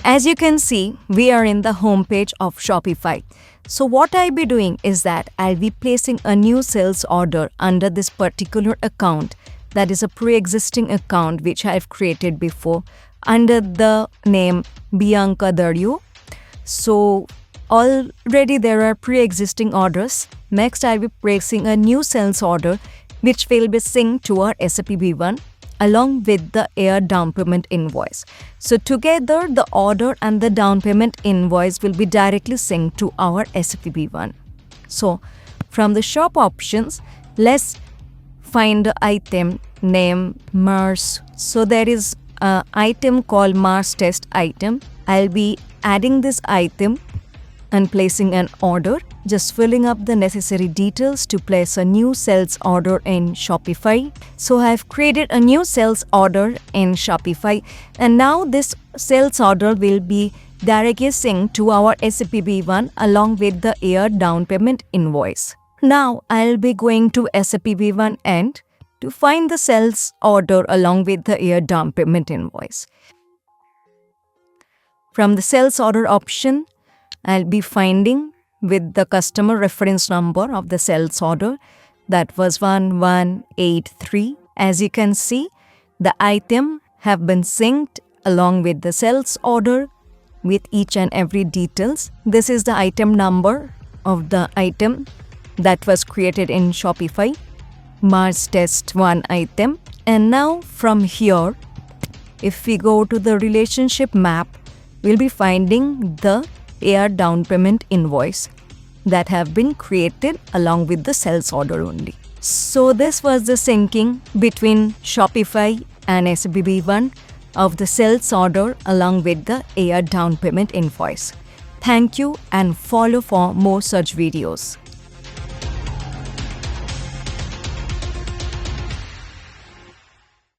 As you can see, we are in the home page of Shopify. So what I'll be doing is that I'll be placing a new sales order under this particular account, that is a pre-existing account which I've created before under the name Bianca Dario. So already there are pre-existing orders. Next, I'll be placing a new sales order which will be synced to our SAP B1 along with the air down payment invoice. So together, the order and the down payment invoice will be directly synced to our SAP B1. So from the shop options, let's find the item name Mars. So there is an item called Mars test item. I'll be adding this item and placing an order, just filling up the necessary details to place a new sales order in Shopify. So I've created a new sales order in Shopify, and now this sales order will be directly synced to our SAP B1 along with the air down payment invoice. Now I'll be going to SAP B1 end to find the sales order along with the air down payment invoice. From the sales order option, I'll be finding with the customer reference number of the sales order, that was 1183. As you can see, the item have been synced along with the sales order with each and every details. This is the item number of the item that was created in Shopify, Mars Test 1 item. And now from here, if we go to the relationship map, we'll be finding the air down payment invoice that have been created along with the sales order only. So this was the syncing between Shopify and SAP B1 of the sales order along with the air down payment invoice. Thank you and follow for more such videos.